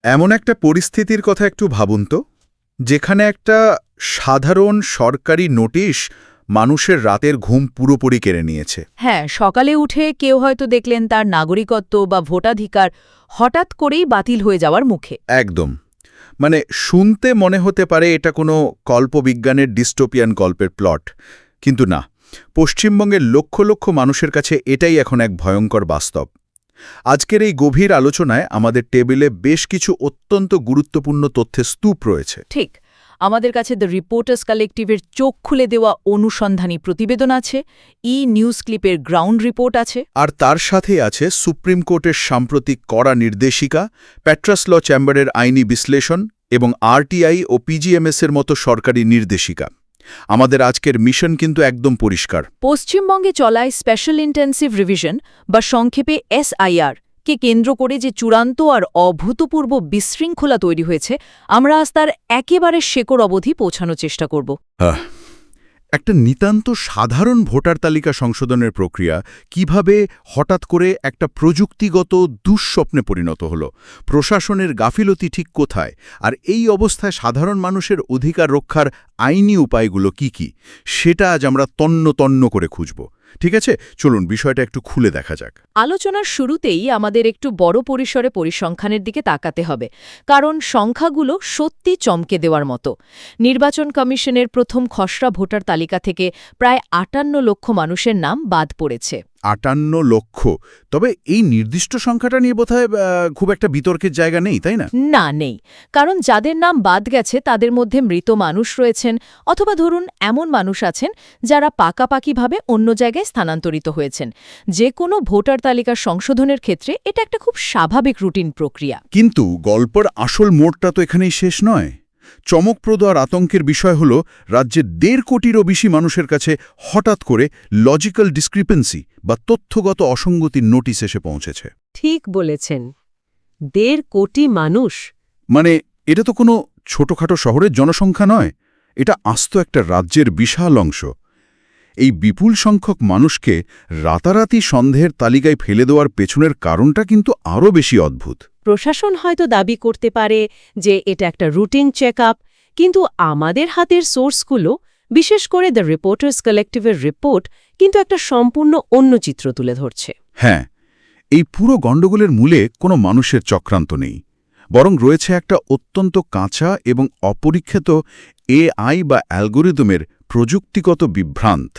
এমন একটা পরিস্থিতির কথা একটু ভাবুন তো, যেখানে একটা সাধারণ সরকারি নোটিশ মানুষের রাতের ঘুম পুরোপুরি কেড়ে নিয়েছে। হ্যাঁ, সকালে উঠে কেউ হয়তো দেখলেন তার নাগরিকত্ব বা ভোটাধিকার হঠাৎ করেই বাতিল হয়ে যাওয়ার মুখে। একদম। মানে শুনতে মনে হতে পারে এটা কোনো কল্পবিজ্ঞানের ডিস্টোপিয়ান গল্পের প্লট, কিন্তু না, পশ্চিমবঙ্গের লক্ষ লক্ষ মানুষের কাছে এটাই এখন এক ভয়ঙ্কর বাস্তব। আজকের এই গভীর আলোচনায় আমাদের টেবিলে বেশ কিছু অত্যন্ত গুরুত্বপূর্ণ তথ্যের স্তূপ রয়েছে। ঠিক, আমাদের কাছে দ্য রিপোর্টার্স কালেক্টিভের চোখ খুলে দেওয়া অনুসন্ধানী প্রতিবেদন আছে, নিউজ ক্লিপের গ্রাউন্ড রিপোর্ট আছে, আর তার সাথেই আছে সুপ্রিম কোর্টের সাম্প্রতিক কড়া নির্দেশিকা, প্যাট্রাস ল চেম্বারের আইনি বিশ্লেষণ এবং আরটিআই ও পিজিএমএসের মতো সরকারি নির্দেশিকা। আমাদের আজকের মিশন কিন্তু একদম পরিষ্কার। পশ্চিমবঙ্গে চলায় স্পেশাল ইন্টেন্সিভ রিভিশন বা সংক্ষেপে SIR কে কেন্দ্র করে যে চূড়ান্ত আর অভূতপূর্ব বিশৃঙ্খলা তৈরি হয়েছে, আমরা আজ তার একেবারে শেকড় অবধি পৌঁছানোর চেষ্টা করব। একটা নিতান্ত সাধারণ ভোটার তালিকা সংশোধনের প্রক্রিয়া কিভাবে হঠাৎ করে একটা প্রযুক্তিগত দুঃস্বপ্নে পরিণত হলো, প্রশাসনের গাফিলতি ঠিক কোথায়, আর এই অবস্থায় সাধারণ মানুষের অধিকার রক্ষার আইনি উপায়গুলো কি, সেটা আজ আমরা তন্ন তন্ন করে খুঁজব। ঠিক আছে, চলুন বিষয়টা একটু খুলে দেখা যাক। আলোচনার শুরুতেই আমাদের একটু বড় পরিসরে পরিসংখ্যানের দিকে তাকাতে হবে, কারণ সংখ্যাগুলো সত্যি চমকে দেওয়ার মতো। নির্বাচন কমিশনের প্রথম খসড়া ভোটার তালিকা থেকে প্রায় ৫৮ লক্ষ মানুষের নাম বাদ পড়েছে। ৫৮ লক্ষ? তবে এই নির্দিষ্ট সংখ্যাটা নিয়ে বোধহয় খুব একটা বিতর্কের জায়গা নেই, তাই না? না, নেই। কারণ যাদের নাম বাদ গেছে তাদের মধ্যে মৃত মানুষ রয়েছেন, অথবা ধরুন এমন মানুষ আছেন যারা পাকাপাকিভাবে অন্য জায়গায় স্থানান্তরিত হয়েছেন। যে কোনো ভোটার তালিকার সংশোধনের ক্ষেত্রে এটা একটা খুব স্বাভাবিক রুটিন প্রক্রিয়া। কিন্তু গল্পের আসল মোড়টা তো এখানেই শেষ নয়। চমকপ্রদ আর আতঙ্কের বিষয় হল রাজ্যের ১.৫ কোটিরও বেশি মানুষের কাছে হঠাৎ করে লজিক্যাল ডিসক্রিপেন্সি বা তথ্যগত অসঙ্গতির নোটিশ এসে পৌঁছেছে। ঠিক বলেছেন, ১.৫ কোটি মানুষ। মানে এটা তো কোনো ছোটখাটো শহরের জনসংখ্যা নয়, এটা আস্ত একটা রাজ্যের বিশাল অংশ। এই বিপুল সংখ্যক মানুষকে রাতারাতি সন্দেহের তালিকায় ফেলে দেওয়ার পেছনের কারণটা কিন্তু আরও বেশি অদ্ভুত। প্রশাসন হয়তো দাবি করতে পারে যে এটা একটা রুটিন চেকআপ, কিন্তু আমাদের হাতের সোর্সগুলো, বিশেষ করে দ্য রিপোর্টার্স কালেক্টিভের রিপোর্ট, কিন্তু একটা সম্পূর্ণ অন্য চিত্র তুলে ধরছে। হ্যাঁ, এই পুরো গণ্ডগোলের মূলে কোনো মানুষের চক্রান্ত নেই, বরং রয়েছে একটা অত্যন্ত কাঁচা এবং অপরীক্ষিত AI বা অ্যালগোরিদমের প্রযুক্তিগত বিভ্রান্ত।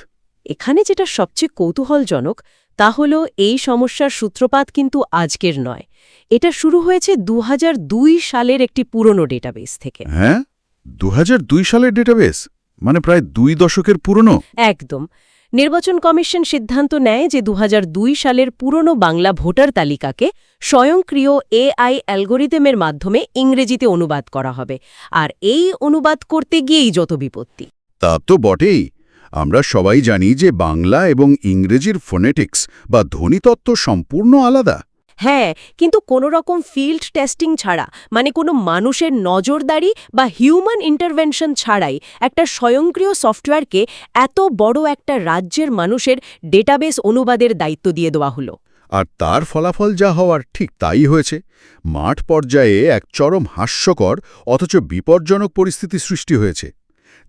এখানে যেটা সবচেয়ে কৌতূহলজনক তা হল এই সমস্যার সূত্রপাত কিন্তু আজকের নয়। এটা শুরু হয়েছে ২০০২ সালের একটি পুরনো ডেটাবেস থেকে। হ্যাঁ, ২০০২ সালের ডেটাবেস? মানে প্রায় ২ দশকের পুরনো। একদম। নির্বাচন কমিশন সিদ্ধান্ত নেয় যে ২০০২ সালের পুরনো বাংলা ভোটার তালিকাকে স্বয়ংক্রিয় AI অ্যালগোরিদমের মাধ্যমে ইংরেজিতে অনুবাদ করা হবে, আর এই অনুবাদ করতে গিয়েই যত বিপত্তি। তা তো বটেই। আমরা সবাই জানি যে বাংলা এবং ইংরেজির ফোনেটিক্স বা ধ্বনিতত্ত্ব সম্পূর্ণ আলাদা। হ্যাঁ, কিন্তু কোনো রকম ফিল্ড টেস্টিং ছাড়া, মানে কোনো মানুষের নজরদারি বা হিউম্যান ইন্টারভেনশন ছাড়াই একটা স্বয়ংক্রিয় সফটওয়্যারকে এত বড় একটা রাজ্যের মানুষের ডেটাবেস অনুবাদের দায়িত্ব দিয়ে দেওয়া হলো। আর তার ফলাফল যা হওয়ার ঠিক তাই হয়েছে। মাঠ পর্যায়ে এক চরম হাস্যকর অথচ বিপজ্জনক পরিস্থিতি সৃষ্টি হয়েছে।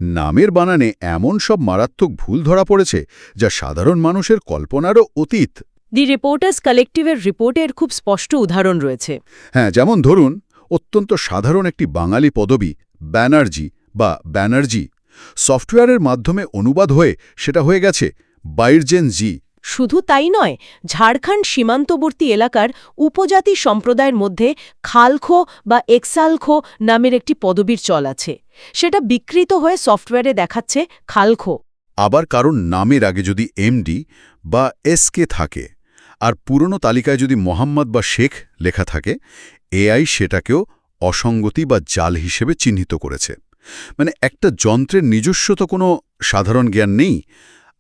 নামের বানানে এমন সব মারাত্মক ভুল ধরা পড়েছে যা সাধারণ মানুষের কল্পনারও অতীত। দি রিপোর্টার্স কালেক্টিভের রিপোর্টের খুব স্পষ্ট উদাহরণ রয়েছে। হ্যাঁ, যেমন ধরুন অত্যন্ত সাধারণ একটি বাঙালি পদবি ব্যানার্জি বা ব্যানার্জি, সফটওয়্যারের মাধ্যমে অনুবাদ হয়ে সেটা হয়ে গেছে বাইরজেন জি। শুধু তাই নয়, ঝাড়খণ্ড সীমান্তবর্তী এলাকার উপজাতি সম্প্রদায়ের মধ্যে খালখো বা এক্সালখো নামের একটি পদবীর চল আছে, সেটা বিকৃত হয়ে সফটওয়্যারে দেখাচ্ছে খালখো। আবার কারণ নামের আগে যদি MD বা SK থাকে আর পুরনো তালিকায় যদি মোহাম্মদ বা শেখ লেখা থাকে, AI সেটাকেও অসঙ্গতি বা জাল হিসেবে চিহ্নিত করেছে। মানে একটা যন্ত্রের নিজস্ব তো কোনো সাধারণ জ্ঞান নেই,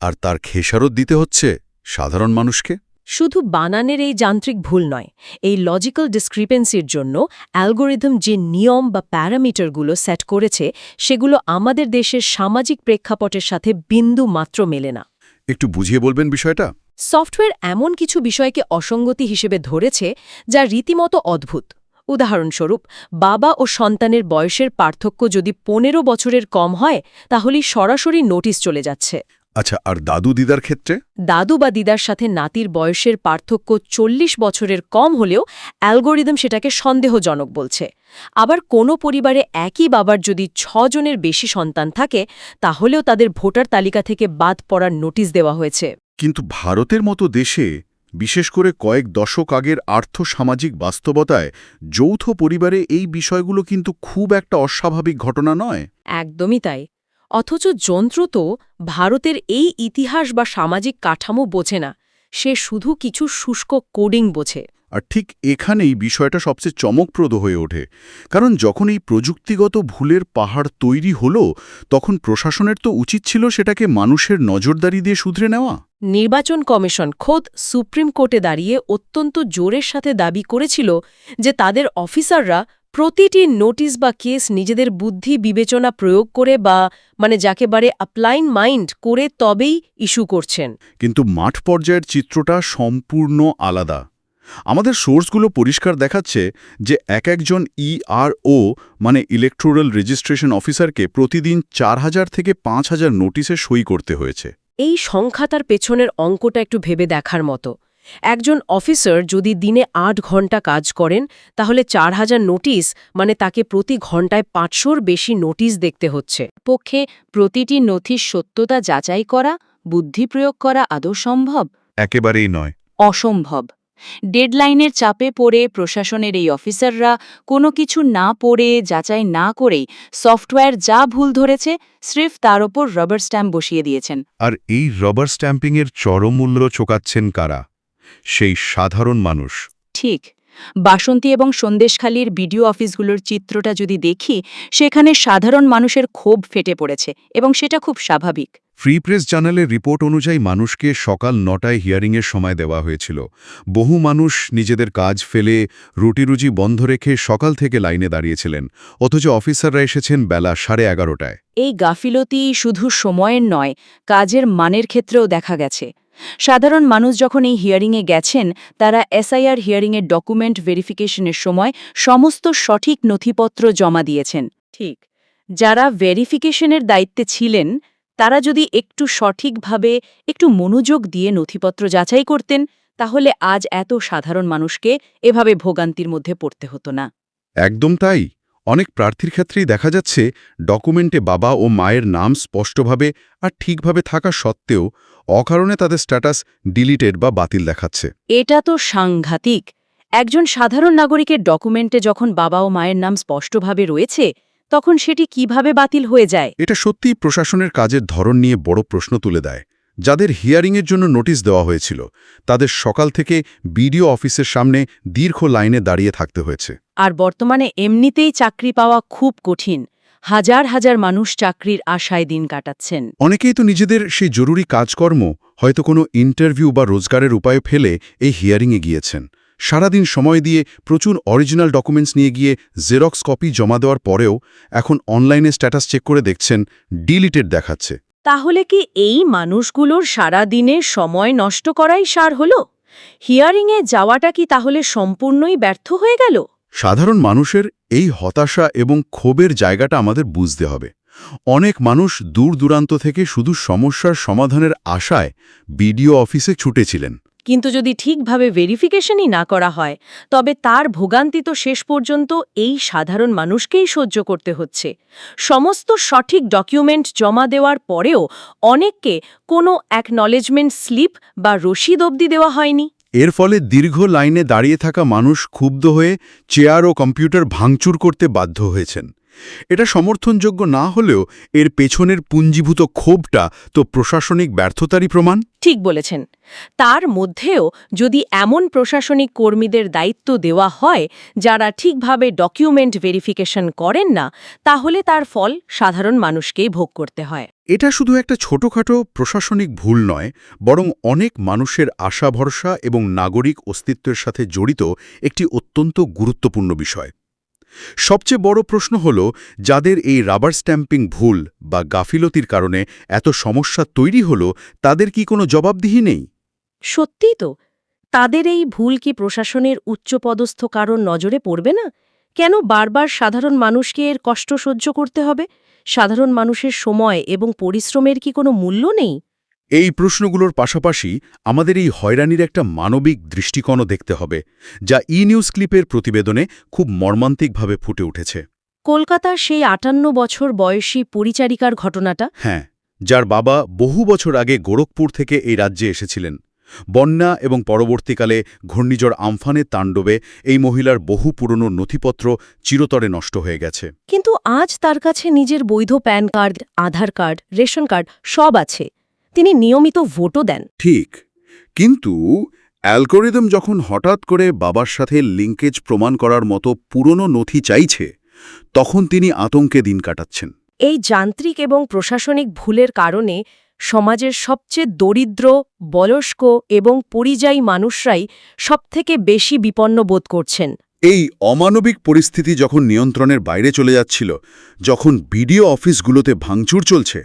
আর তার খেসারত দিতে হচ্ছে সাধারণ মানুষকে। শুধু বানানের এই যান্ত্রিক ভুল নয়, এই লজিক্যাল ডিসক্রিপেন্সির জন্য অ্যালগোরিদম যে নিয়ম বা প্যারামিটারগুলো সেট করেছে, সেগুলো আমাদের দেশের সামাজিক প্রেক্ষাপটের সাথে বিন্দু মাত্র মেলে না। একটু বুঝিয়ে বলবেন বিষয়টা? সফটওয়্যার এমন কিছু বিষয়কে অসঙ্গতি হিসেবে ধরেছে যা রীতিমতো অদ্ভুত। উদাহরণস্বরূপ বাবা ও সন্তানের বয়সের পার্থক্য যদি 15 বছরের কম হয় তাহলেই সরাসরি নোটিশ চলে যাচ্ছে। আচ্ছা, আর দাদু দিদার ক্ষেত্রে? দাদু বা দিদার সাথে নাতির বয়সের পার্থক্য 40 বছরের কম হলেও অ্যালগোরিদম সেটাকে সন্দেহজনক বলছে। আবার কোনো পরিবারে একই বাবার যদি 6 জনের বেশি সন্তান থাকে তাহলেও তাদের ভোটার তালিকা থেকে বাদ পড়ার নোটিশ দেওয়া হয়েছে। কিন্তু ভারতের মতো দেশে, বিশেষ করে কয়েক দশক আগের আর্থসামাজিক বাস্তবতায়, যৌথ পরিবারে এই বিষয়গুলো কিন্তু খুব একটা অস্বাভাবিক ঘটনা নয়। একদমই তাই। অথচ যন্ত্র তো ভারতের এই ইতিহাস বা সামাজিক কাঠামো বোঝে না, সে শুধু কিছু শুষ্ক কোডিং বোঝে। আর ঠিক এখানেই বিষয়টা সবচেয়ে চমকপ্রদ হয়ে ওঠে, কারণ যখন এই প্রযুক্তিগত ভুলের পাহাড় তৈরি হলো, তখন প্রশাসনের তো উচিত ছিল সেটাকে মানুষের নজরদারি দিয়ে শুধরে নেওয়া। নির্বাচন কমিশন খোদ সুপ্রিম কোর্টে দাঁড়িয়ে অত্যন্ত জোরের সাথে দাবি করেছিল যে তাদের অফিসাররা প্রতিটি নোটিশ বা কেস নিজেদের বুদ্ধি বিবেচনা প্রয়োগ করে বা যাকে বলে অ্যাপ্লাইন মাইন্ড করে তবেই ইস্যু করছেন। কিন্তু মাঠ পর্যায়ের চিত্রটা সম্পূর্ণ আলাদা। আমাদের সোর্সগুলো পরিষ্কার দেখাচ্ছে যে একজন ইআরও ইলেকটোরাল রেজিস্ট্রেশন অফিসারকে প্রতিদিন 4000 থেকে 5000 নোটিশে সই করতে হয়েছে। এই সংখ্যাটার পেছনের অঙ্কটা একটু ভেবে দেখার মতো। একজন অফিসার যদি দিনে 8 ঘন্টা কাজ করেন তাহলে 4000 নোটিশ তাকে প্রতি ঘন্টায় 500-র বেশি নোটিশ দেখতে হচ্ছে। পক্ষে প্রতিটি নথির সত্যতা যাচাই করা, বুদ্ধি প্রয়োগ করা আদৌ সম্ভব? একেবারেই নয়। অসম্ভব। ডেডলাইনের চাপে পড়ে প্রশাসনের এই অফিসাররা কোনো কিছু না পড়ে, যাচাই না করেই সফটওয়্যার যা ভুল ধরেছে স্রেফ তার ওপর রবার স্ট্যাম্প বসিয়ে দিয়েছেন। আর এই রবার স্ট্যাম্পিংয়ের চরম মূল্য চোকাচ্ছেন কারা? সেই সাধারণ মানুষ। ঠিক। বাসন্তী এবং সন্দেশখালীর বিডিও অফিসগুলোর চিত্রটা যদি দেখি, সেখানে সাধারণ মানুষের ক্ষোভ ফেটে পড়েছে এবং সেটা খুব স্বাভাবিক। ফ্রি প্রেস জার্নালের রিপোর্ট অনুযায়ী মানুষকে সকাল 9টায় হিয়ারিংয়ের সময় দেওয়া হয়েছিল। বহু মানুষ নিজেদের কাজ ফেলে, রুটিরুজি বন্ধ রেখে সকাল থেকে লাইনে দাঁড়িয়েছিলেন, অথচ অফিসাররা এসেছেন বেলা 11:30টায়। এই গাফিলতি শুধু সময়ের নয়, কাজের মানের ক্ষেত্রেও দেখা গেছে। সাধারণ মানুষ যখন এই হিয়ারিংয়ে গেছেন, তারা এসআইআর হিয়ারিংয়ের ডকুমেন্ট ভেরিফিকেশনের সময় সমস্ত সঠিক নথিপত্র জমা দিয়েছেন। ঠিক। যারা ভেরিফিকেশনের দায়িত্বে ছিলেন তারা যদি একটু সঠিকভাবে, একটু মনোযোগ দিয়ে নথিপত্র যাচাই করতেন, তাহলে আজ এত সাধারণ মানুষকে এভাবে ভোগান্তির মধ্যে পড়তে হতো না। একদম তাই। অনেক প্রার্থীর ক্ষেত্রেই দেখা যাচ্ছে ডকুমেন্টে বাবা ও মায়ের নাম স্পষ্টভাবে আর ঠিকভাবে থাকা সত্ত্বেও অকারণে তাদের স্ট্যাটাস ডিলিটেড বা বাতিল দেখাচ্ছে। এটা তো সাংঘাতিক। একজন সাধারণ নাগরিকের ডকুমেন্টে যখন বাবা ও মায়ের নাম স্পষ্টভাবে রয়েছে, তখন সেটি কিভাবে বাতিল হয়ে যায়? এটা সত্যিই প্রশাসনের কাজের ধরন নিয়ে বড় প্রশ্ন তুলে দেয়। যাদের হিয়ারিংয়ের জন্য নোটিশ দেওয়া হয়েছিল, তাদের সকাল থেকে বিডিও অফিসের সামনে দীর্ঘ লাইনে দাঁড়িয়ে থাকতে হয়েছে। আর বর্তমানে এমনিতেই চাকরি পাওয়া খুব কঠিন। হাজার হাজার মানুষ চাকরির আশায় দিন কাটাচ্ছেন। অনেকেই তো নিজেদের সেই জরুরি কাজকর্ম, হয়তো কোনো ইন্টারভিউ বা রোজগারের উপায় ফেলে এই হিয়ারিংয়ে গিয়েছেন। সারাদিন সময় দিয়ে প্রচুর অরিজিনাল ডকুমেন্টস নিয়ে গিয়ে জেরক্স কপি জমা দেওয়ার পরেও এখন অনলাইনে স্ট্যাটাস চেক করে দেখছেন ডিলিটেড দেখাচ্ছে। তাহলে কি এই মানুষগুলোর সারাদিনের সময় নষ্ট করাই সার হলো? হিয়ারিংয়ে যাওয়াটা কি তাহলে সম্পূর্ণই ব্যর্থ হয়ে গেল? সাধারণ মানুষের এই হতাশা এবং ক্ষোভের জায়গাটা আমাদের বুঝতে হবে। অনেক মানুষ দূর দূরান্ত থেকে শুধু সমস্যার সমাধানের আশায় বিডিও অফিসে ছুটেছিলেন। কিন্তু যদি ঠিকভাবে ভেরিফিকেশনই না করা হয়, তবে তার ভোগান্তি তো শেষ পর্যন্ত এই সাধারণ মানুষকেই সহ্য করতে হচ্ছে। সমস্ত সঠিক ডকুমেন্ট জমা দেওয়ার পরেও অনেককে কোনো অ্যাকনলেজমেন্ট স্লিপ বা রসিদ অবধি দেওয়া হয়নি। এর ফলে দীর্ঘ লাইনে দাঁড়িয়ে থাকা মানুষ ক্ষুব্ধ হয়ে চেয়ার ও কম্পিউটার ভাঙচুর করতে বাধ্য হয়েছেন। এটা সমর্থনযোগ্য না হলেও এর পেছনের পুঞ্জীভূত ক্ষোভটা তো প্রশাসনিক ব্যর্থতারই প্রমাণ। ঠিক বলেছেন। তার মধ্যেও যদি এমন প্রশাসনিক কর্মীদের দায়িত্ব দেওয়া হয় যারা ঠিকভাবে ডকুমেন্ট ভেরিফিকেশন করেন না, তাহলে তার ফল সাধারণ মানুষকেই ভোগ করতে হয়। এটা শুধু একটা ছোটখাটো প্রশাসনিক ভুল নয়, বরং অনেক মানুষের আশা ভরসা এবং নাগরিক অস্তিত্বের সাথে জড়িত একটি অত্যন্ত গুরুত্বপূর্ণ বিষয়। সবচেয়ে বড় প্রশ্ন হল, যাদের এই রাবার স্ট্যাম্পিং ভুল বা গাফিলতির কারণে এত সমস্যা তৈরি হল, তাদের কি কোনো জবাবদিহি নেই? সত্যিই তো, তাদের এই ভুল কি প্রশাসনের উচ্চপদস্থ কারণ নজরে পড়বে না? কেন বারবার সাধারণ মানুষকে এর কষ্ট সহ্য করতে হবে? সাধারণ মানুষের সময় এবং পরিশ্রমের কি কোনো মূল্য নেই? এই প্রশ্নগুলোর পাশাপাশি আমাদের এই হয়রানির একটা মানবিক দৃষ্টিকোণও দেখতে হবে, যা নিউজ ক্লিপের প্রতিবেদনে খুব মর্মান্তিকভাবে ফুটে উঠেছে। কলকাতার সেই ৫৮ বছর বয়সী পরিচারিকার ঘটনাটা? হ্যাঁ, যার বাবা বহু বছর আগে গোরখপুর থেকে এই রাজ্যে এসেছিলেন। বন্যা এবং পরবর্তীকালে ঘূর্ণিঝড় আমফানের তাণ্ডবে এই মহিলার বহু পুরনো নথিপত্র চিরতরে নষ্ট হয়ে গেছে। কিন্তু আজ তার কাছে নিজের বৈধ প্যান কার্ড, আধার কার্ড, রেশন কার্ড সব আছে। তিনি নিয়মিত ভোটও দেন। ঠিক, কিন্তু অ্যালগোরিদম যখন হঠাৎ করে বাবার সাথে লিঙ্কেজ প্রমাণ করার মতো পুরনো নথি চাইছে, তখন তিনি আতঙ্কে দিন কাটাচ্ছেন। এই যান্ত্রিক এবং প্রশাসনিক ভুলের কারণে সমাজের সবচেয়ে দরিদ্র, বয়স্ক এবং পরিযায়ী মানুষরাই সবথেকে বেশি বিপন্ন বোধ করছেন। এই অমানবিক পরিস্থিতি যখন নিয়ন্ত্রণের বাইরে চলে যাচ্ছিল, যখন বিডিও অফিসগুলোতে ভাঙচুর চলছে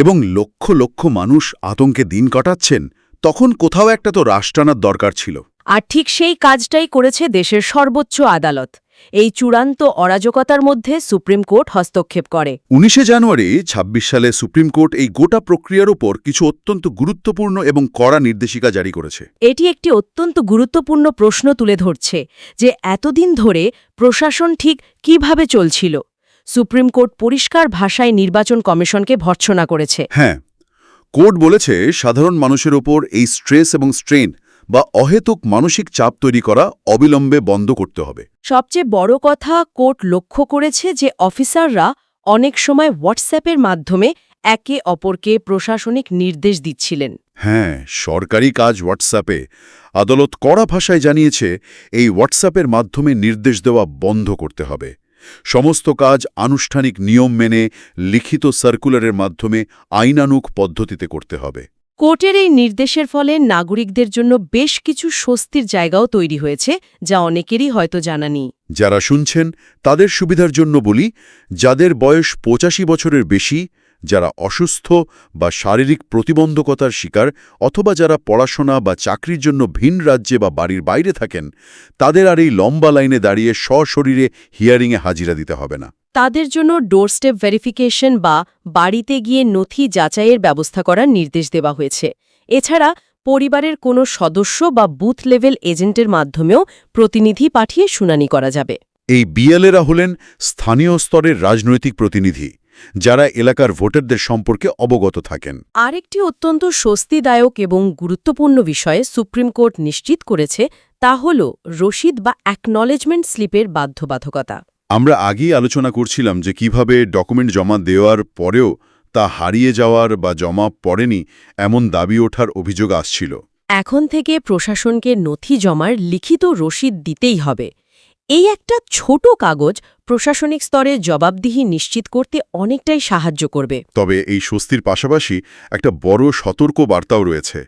এবং লক্ষ লক্ষ মানুষ আতঙ্কে দিন কাটাচ্ছেন, তখন কোথাও একটা তো রাশ টানার দরকার ছিল। আর ঠিক সেই কাজটাই করেছে দেশের সর্বোচ্চ আদালত। এই চূড়ান্ত অরাজকতার মধ্যে সুপ্রিম কোর্ট হস্তক্ষেপ করে। 19শে জানুয়ারি ২৬ সালে সুপ্রিম কোর্ট এই গোটা প্রক্রিয়ার উপর কিছু অত্যন্ত গুরুত্বপূর্ণ এবং কড়া নির্দেশিকা জারি করেছে। এটি একটি অত্যন্ত গুরুত্বপূর্ণ প্রশ্ন তুলে ধরছে যে এতদিন ধরে প্রশাসন ঠিক কিভাবে চলছিল। সুপ্রিম কোর্ট পরিষ্কার ভাষায় নির্বাচন কমিশনকে ভর্ৎসনা করেছে। হ্যাঁ, কোর্ট বলেছে সাধারণ মানুষের ওপর এই স্ট্রেস এবং স্ট্রেন বা অহেতুক মানসিক চাপ তৈরি করা অবিলম্বে বন্ধ করতে হবে। সবচেয়ে বড় কথা, কোর্ট লক্ষ্য করেছে যে অফিসাররা অনেক সময় হোয়াটসঅ্যাপের মাধ্যমে একে অপরকে প্রশাসনিক নির্দেশ দিচ্ছিলেন। হ্যাঁ, সরকারি কাজ হোয়াটসঅ্যাপে। আদালত কড়া ভাষায় জানিয়েছে এই হোয়াটসঅ্যাপের মাধ্যমে নির্দেশ দেওয়া বন্ধ করতে হবে। সমস্ত কাজ আনুষ্ঠানিক নিয়ম মেনে লিখিত সার্কুলারের মাধ্যমে আইনানুগ পদ্ধতিতে করতে হবে। কোর্টের এই নির্দেশের ফলে নাগরিকদের জন্য বেশ কিছু স্বস্তির জায়গাও তৈরি হয়েছে, যা অনেকেরই হয়তো জানা নেই। যারা শুনছেন তাদের সুবিধার জন্য বলি, যাদের বয়স ৮৫ বছরের বেশি, যারা অসুস্থ বা শারীরিক প্রতিবন্ধকতার শিকার, অথবা যারা পড়াশোনা বা চাকরির জন্য ভিন রাজ্যে বা বাড়ির বাইরে থাকেন, তাদের আর এই লম্বা লাইনে দাঁড়িয়ে সশরীরে হিয়ারিংয়ে হাজিরা দিতে হবে না। তাদের জন্য ডোরস্টেপ ভেরিফিকেশন বা বাড়িতে গিয়ে নথি যাচাইয়ের ব্যবস্থা করার নির্দেশ দেওয়া হয়েছে। এছাড়া পরিবারের কোনো সদস্য বা বুথ লেভেল এজেন্টের মাধ্যমেও প্রতিনিধি পাঠিয়ে শুনানি করা যাবে। এই বিএলএরা হলেন স্থানীয় স্তরের রাজনৈতিক প্রতিনিধি, যারা এলাকার ভোটারদের সম্পর্কে অবগত থাকেন। আরেকটি অত্যন্ত স্বস্তিদায়ক এবং গুরুত্বপূর্ণ বিষয়ে সুপ্রিম কোর্ট নিশ্চিত করেছে, তা হল রসিদ বা অ্যাকনলেজমেন্ট স্লিপের বাধ্যবাধকতা। আমরা আগেই আলোচনা করছিলাম যে কিভাবে ডকুমেন্ট জমা দেওয়ার পরেও তা হারিয়ে যাওয়ার বা জমা পড়েনি এমন দাবি ওঠার অভিযোগ আসছিল। এখন থেকে প্রশাসনকে নথি জমার লিখিত রসিদ দিতেই হবে। এই একটা ছোট কাগজ প্রশাসনিক স্তরে জবাবদিহি নিশ্চিত করতে অনেকটাই সাহায্য করবে। তবে এই স্বস্তির পাশাপাশি একটা বড় সতর্ক বার্তাও রয়েছে।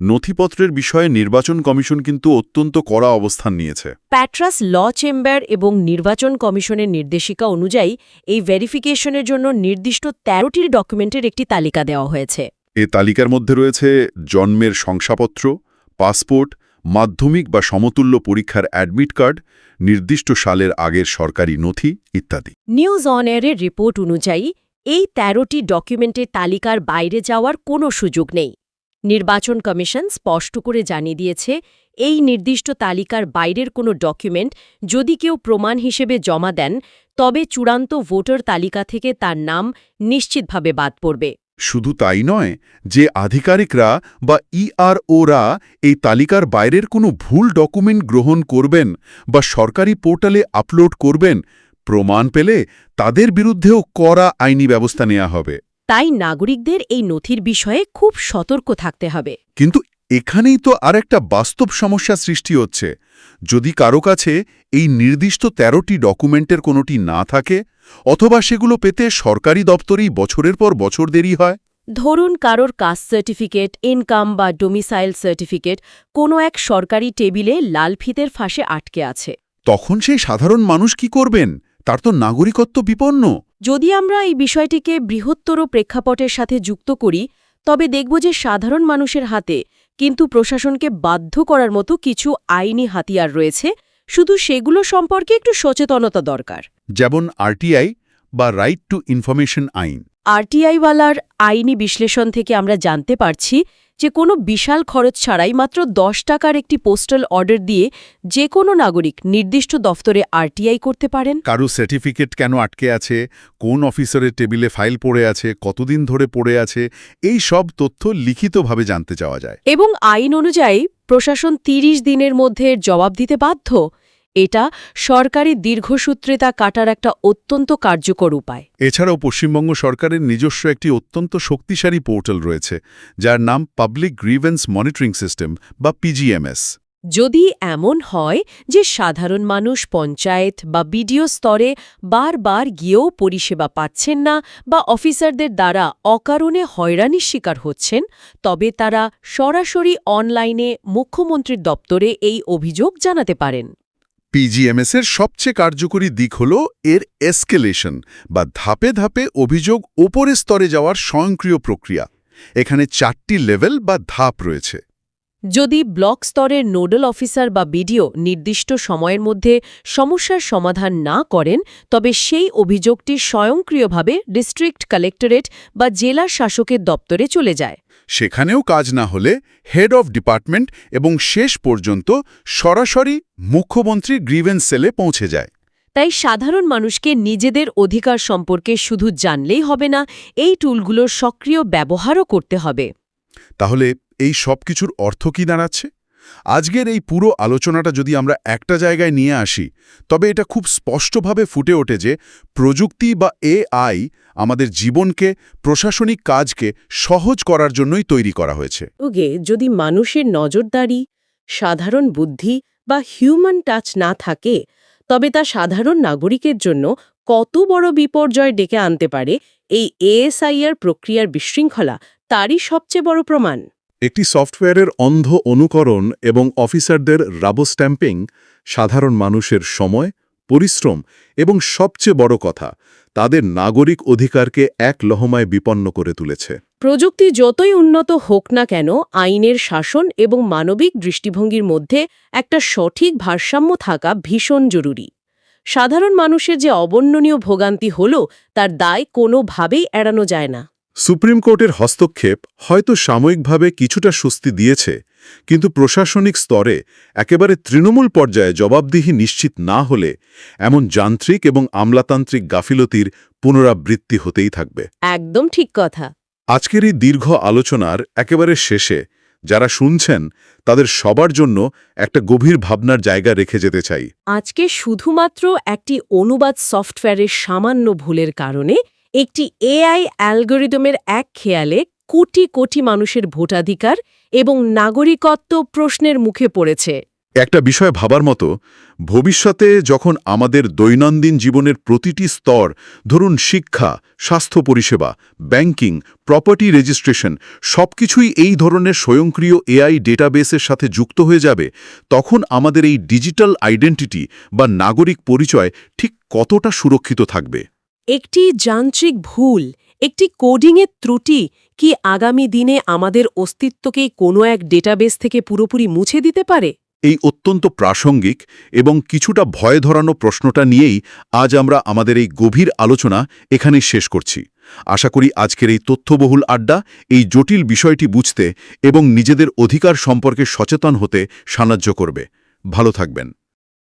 নথিপত্রের বিষয়ে নির্বাচন কমিশন কিন্তু অত্যন্ত কড়া অবস্থান নিয়েছে। প্যাট্রাস ল চেম্বার এবং নির্বাচন কমিশনের নির্দেশিকা অনুযায়ী এই ভেরিফিকেশনের জন্য নির্দিষ্ট ১৩টি ডকুমেন্টের একটি তালিকা দেওয়া হয়েছে। এ তালিকার মধ্যে রয়েছে জন্মের শংসাপত্র, পাসপোর্ট, মাধ্যমিক বা সমতুল্য পরীক্ষার অ্যাডমিট কার্ড, নির্দিষ্ট সালের আগের সরকারি নথি ইত্যাদি। নিউজ অন এয়ারের রিপোর্ট অনুযায়ী এই ১৩টি ডকুমেন্টের তালিকার বাইরে যাওয়ার কোনো সুযোগ নেই। নির্বাচন কমিশন স্পষ্ট করে জানিয়ে দিয়েছে, এই নির্দিষ্ট তালিকার বাইরের কোনো ডকুমেন্ট যদি কেউ প্রমাণ হিসেবে জমা দেন, তবে চূড়ান্ত ভোটার তালিকা থেকে তার নাম নিশ্চিতভাবে বাদ পড়বে। শুধু তাই নয়, যে আধিকারিকরা বা ইআরওরা এই তালিকার বাইরের কোনো ভুল ডকুমেন্ট গ্রহণ করবেন বা সরকারি পোর্টালে আপলোড করবেন, প্রমাণ পেলে তাদের বিরুদ্ধেও কড়া আইনি ব্যবস্থা নেওয়া হবে। তাই নাগরিকদের এই নথির বিষয়ে খুব সতর্ক থাকতে হবে। কিন্তু এখানেই তো আরেকটা বাস্তব সমস্যা সৃষ্টি হচ্ছে। যদি কারো কাছে এই নির্দিষ্ট ১৩টি ডকুমেন্টের কোনোটি না থাকে, অথবা সেগুলো পেতে সরকারি দপ্তরেই বছরের পর বছর দেরি হয়। ধরুন কারোর কাস্ট সার্টিফিকেট, ইনকাম বা ডোমিসাইল সার্টিফিকেট কোনো এক সরকারি টেবিলে লাল ফিতের ফাঁসে আটকে আছে। তখন সেই সাধারণ মানুষ কি করবেন? তার তো নাগরিকত্ব বিপন্ন। যদি আমরা এই বিষয়টিকে বৃহত্তর প্রেক্ষাপটের সাথে যুক্ত করি, তবে দেখব যে সাধারণ মানুষের হাতে কিন্তু প্রশাসনকে বাধ্য করার মতো কিছু আইনি হাতিয়ার রয়েছে, শুধু সেগুলো সম্পর্কে একটু সচেতনতা দরকার। যেমন আরটিআই বা রাইট টু ইনফরমেশন আইন। আরটিআইওয়ালার আইনি বিশ্লেষণ থেকে আমরা জানতে পারছি যে কোনো বিশাল খরচ ছাড়াই মাত্র 10 টাকার একটি পোস্টাল অর্ডার দিয়ে যে কোনো নাগরিক নির্দিষ্ট দফতরে আরটিআই করতে পারেন। কারো সার্টিফিকেট কেন আটকে আছে, কোন অফিসারের টেবিলে ফাইল পড়ে আছে, কতদিন ধরে পড়ে আছে, এই সব তথ্য লিখিতভাবে জানতে চাওয়া যায়। এবং আইন অনুযায়ী প্রশাসন 30 দিনের মধ্যে এর জবাব দিতে বাধ্য। এটা সরকারি দীর্ঘসূত্রিতা কাটার একটা অত্যন্ত কার্যকর উপায়। এছাড়াও পশ্চিমবঙ্গ সরকারের নিজস্ব একটি অত্যন্ত শক্তিশালী পোর্টাল রয়েছে, যার নাম পাবলিক গ্রিভেন্স মনিটরিং সিস্টেম বা পিজিএমএস। যদি এমন হয় যে সাধারণ মানুষ পঞ্চায়েত বা বিডিও স্তরে বারবার গিয়েও পরিষেবা পাচ্ছেন না বা অফিসারদের দ্বারা অকারণে হয়রানির শিকার হচ্ছেন, তবে তারা সরাসরি অনলাইনে মুখ্যমন্ত্রীর দপ্তরে এই অভিযোগ জানাতে পারেন। পিজিএমএস-এর সবচেয়ে কার্যকরী দিক হল এর এসকেলেশন বা ধাপে ধাপে অভিযোগ ওপরের স্তরে যাওয়ার স্বয়ংক্রিয় প্রক্রিয়া। এখানে 4টি লেভেল বা ধাপ রয়েছে। যদি ব্লক স্তরের নোডাল অফিসার বা বিডিও নির্দিষ্ট সময়ের মধ্যে সমস্যার সমাধান না করেন, তবে সেই অভিযোগটি স্বয়ংক্রিয়ভাবে ডিস্ট্রিক্ট কালেক্টরেট বা জেলা শাসকের দপ্তরে চলে যায়। সেখানেও কাজ না হলে হেড অফ ডিপার্টমেন্ট এবং শেষ পর্যন্ত সরাসরি মুখ্যমন্ত্রীর গ্রিভেন্স সেলে পৌঁছে যায়। তাই সাধারণ মানুষকে নিজেদের অধিকার সম্পর্কে শুধু জানলেই হবে না, এই টুলগুলোর সক্রিয় ব্যবহারও করতে হবে। তাহলে এই সব কিছুর অর্থ কি দাঁড়াচ্ছে? আজকের এই পুরো আলোচনাটা যদি আমরা একটা জায়গায় নিয়ে আসি, তবে এটা খুব স্পষ্টভাবে ফুটে ওঠে যে প্রযুক্তি বা এআই আমাদের জীবনকে, প্রশাসনিক কাজকে সহজ করার জন্যই তৈরি করা হয়েছে। যদি মানুষের নজরদারি, সাধারণ বুদ্ধি বা হিউম্যান টাচ না থাকে, তবে তা সাধারণ নাগরিকের জন্য কত বড় বিপর্যয় ডেকে আনতে পারে, এই এএসআইআর প্রক্রিয়ার বিশৃঙ্খলা তারই সবচেয়ে বড় প্রমাণ। একটি সফটওয়্যারের অন্ধ অনুকরণ এবং অফিসারদের রাবো স্ট্যাম্পিং সাধারণ মানুষের সময়, পরিশ্রম এবং সবচেয়ে বড় কথা, তাদের নাগরিক অধিকারকে এক লহমায় বিপন্ন করে তুলেছে। প্রযুক্তি যতই উন্নত হোক না কেন, আইনের শাসন এবং মানবিক দৃষ্টিভঙ্গির মধ্যে একটা সঠিক ভারসাম্য থাকা ভীষণ জরুরি। সাধারণ মানুষের যে অবর্ণনীয় ভোগান্তি হল, তার দায় কোনোভাবেই এড়ানো যায় না। সুপ্রিম কোর্টের হস্তক্ষেপ হয়তো সাময়িকভাবে কিছুটা স্বস্তি দিয়েছে, কিন্তু প্রশাসনিক স্তরে একেবারে তৃণমূল পর্যায়ে জবাবদিহি নিশ্চিত না হলে এমন যান্ত্রিক এবং আমলাতান্ত্রিক গাফিলতির পুনরাবৃত্তি হতেই থাকবে। একদম ঠিক কথা। আজকের এই দীর্ঘ আলোচনার একেবারে শেষে যারা শুনছেন, তাদের সবার জন্য একটা গভীর ভাবনার জায়গা রেখে যেতে চাই। আজকে শুধুমাত্র একটি অনুবাদ সফটওয়্যারের সামান্য ভুলের কারণে একটি এআই অ্যালগরিদমের এক খেয়ালে কোটি কোটি মানুষের ভোটাধিকার এবং নাগরিকত্ব প্রশ্নের মুখে পড়েছে। একটা বিষয় ভাবার মতো, ভবিষ্যতে যখন আমাদের দৈনন্দিন জীবনের প্রতিটি স্তর, ধরুন শিক্ষা, স্বাস্থ্য পরিষেবা, ব্যাংকিং, প্রপার্টি রেজিস্ট্রেশন, সবকিছুই এই ধরনের স্বয়ংক্রিয় এআই ডেটাবেসের সাথে যুক্ত হয়ে যাবে, তখন আমাদের এই ডিজিটাল আইডেন্টিটি বা নাগরিক পরিচয় ঠিক কতটা সুরক্ষিত থাকবে? একটি যান্ত্রিক ভুল, একটি কোডিংয়ের ত্রুটি কি আগামী দিনে আমাদের অস্তিত্বকে কোনো এক ডেটাবেস থেকে পুরোপুরি মুছে দিতে পারে? এই অত্যন্ত প্রাসঙ্গিক এবং কিছুটা ভয় ধরানো প্রশ্নটা নিয়েই আজ আমরা আমাদের এই গভীর আলোচনা এখানেই শেষ করছি। আশা করি আজকের এই তথ্যবহুল আড্ডা এই জটিল বিষয়টি বুঝতে এবং নিজেদের অধিকার সম্পর্কে সচেতন হতে সাহায্য করবে। ভালো থাকবেন।